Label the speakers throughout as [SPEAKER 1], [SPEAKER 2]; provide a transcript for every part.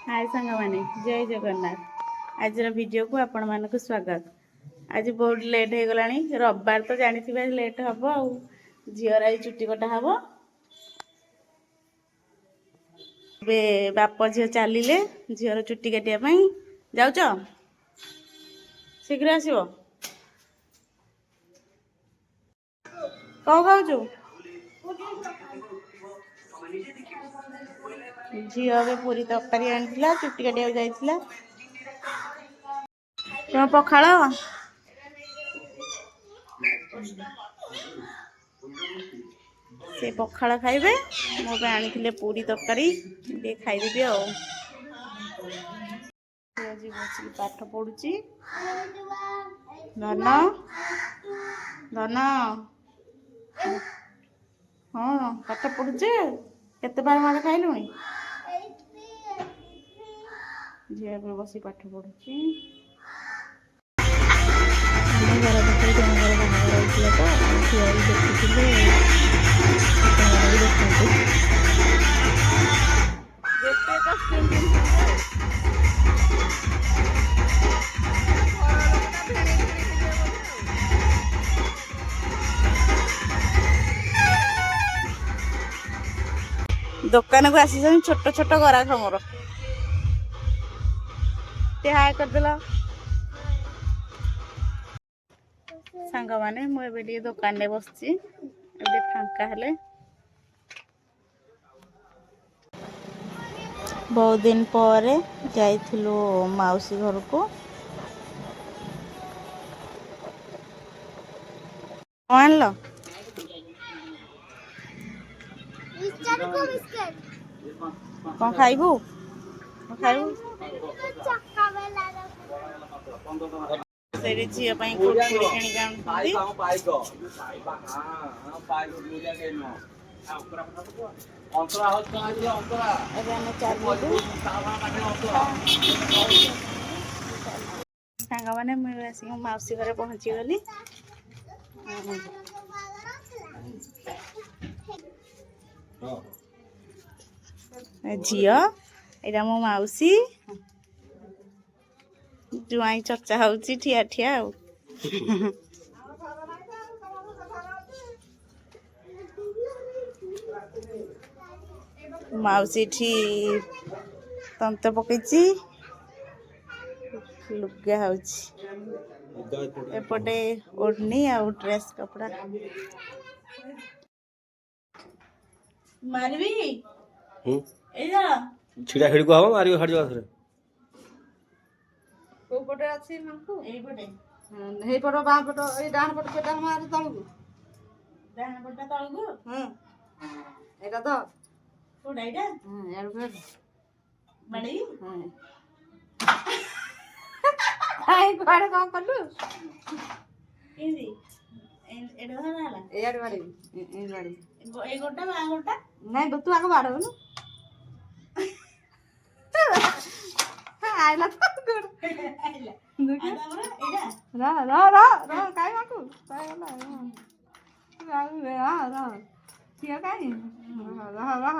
[SPEAKER 1] हाय सांग मैंने जय जगन्नाथ आज वीडियो को आपण मानक स्वागत। आज बहुत लेट हो गला रविवार तो जानी लेट हम आ झीर आज चुट्टी कटा हम बाप झील चलिए झीर चुट्टी काटापी जाऊच शीघ्र आसो कौन खाऊ झील ए पूरी तरकारी आनी चुट्टी काटा जाइला तुम पखाड़ से पखाड़ खाइबे मो आनी पूरी तरकारी खाईदेवी बस पाठ पढ़ुची धन धन हाँ पाठ पढ़ुचे केते बार मार खाइलुणी झील बस पाठ पढ़ुची घर पाखे जन घर बाहर दुकान को आसी छोट छोट गराख मोर हाय करदेला सांग माने मुझे दुकान में बसची फांका हेले बहुत दिन पर जाइथिलु माउसी घर को आनल कौन खाइबू खाइबू से झील कुरकुरी किणिक सांग मैंने मुझे मौसी घर पहुँची गली झील यहाँ मो मौसी जुआई चर्चा होची ठिया ठिया मौसी ठी तंत पकईची लुगा होपटे ओढ़नी आ ड्रेस कपड़ा मारवी
[SPEAKER 2] छिड़ा खिड़ी को हवा मारियो हट जाओ थरे
[SPEAKER 1] को पटे अछि मांकु एई पटे हे पटो बा पटो ए डान पटो पेटा मार तळगु डान पटो तळगु एटा तो कोडा एटा यार को बड़ी आई कोडा काम करलु इंदी एडो हला एड बाड़ी इन बाड़ी ए गोटा बा गोटा नहीं तू आको बाड़ो नु आइला तो गुड आइला रा रा रा रा काय माकू काय वाला रा रा किया काय रा रा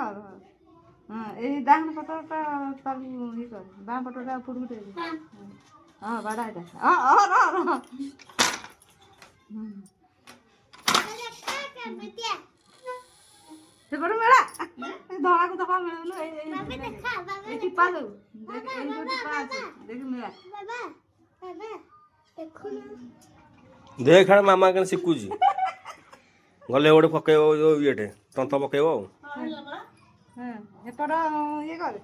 [SPEAKER 1] हां ए दाहन पटोटा तल ही कर दाहन पटोटा फुड गुटे हां बड़ा है हां रा रा से बड़ मेला धड़ा को धका मिलनु ए टिपा दो देख ए जो टिपा আছে देख मेला बाबा बाबा देखो ना
[SPEAKER 2] देख खड़ा मामा कन सिकुजी गले ओडे पकेबो जो येटे तंत पकेबो हां ए पडो ये कर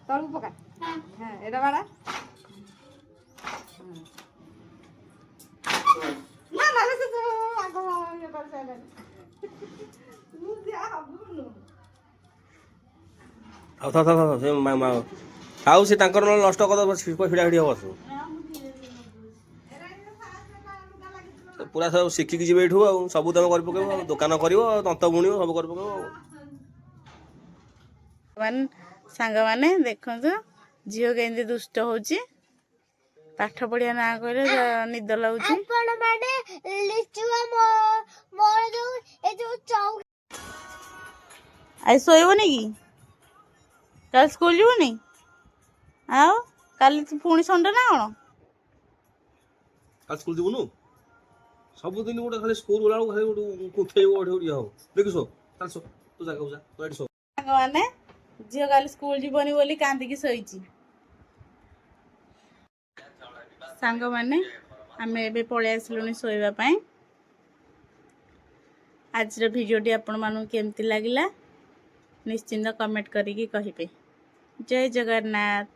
[SPEAKER 2] तळु पका हां एडा बाडा ना ना से तो आगो ये कर साइड से मामा आउ से तांकर नष्ट कर छिड़ा छिड़ी हम पूरा सब शिखिक जी एठू आ सब तुम कर पकेब दुकान कर तंत बुण सब कर
[SPEAKER 1] पकेब सांग माने देखो झील के दुष्ट होची पाठ पढ़िया ना कहले निद लगुची आज सोबनी कि कल स्कूल जीवनी
[SPEAKER 3] ଆଉ କାଲି ତୁ ପୁଣି ସଣ୍ଡେ ନା କ'ଣ?
[SPEAKER 2] କାଲି ସ୍କୁଲ ଯିବୁନୁ? ସବୁଦିନ ଗୋଟେ ଖାଲି ସ୍କୁଲ ଗଲା ବେଳକୁ ଖାଲି ଗୋଟେ କୁଥେଇବ ଗୋଟେ ହବ ଦେଖିସ ଚାଲ ଶୋ ତୁ ଜାଗାକୁ ଯା ତୁ ଏଠି ଶୋ।
[SPEAKER 3] ସାଙ୍ଗମାନେ ଝିଅ କାଲି ସ୍କୁଲ ଯିବନି ବୋଲି କାନ୍ଦିକି ଶୋଇଛି। ସାଙ୍ଗମାନେ ଆମେ ଏବେ ପଳେଇ ଆସିଲୁଣି ଶୋଇବା ପାଇଁ। ଆଜିର ଭିଡ଼ିଓଟି ଆପଣମାନଙ୍କୁ କେମିତି ଲାଗିଲା ନିଶ୍ଚିନ୍ତ କମେଣ୍ଟ କରିକି କହିବେ। ଜୟ ଜଗନ୍ନାଥ।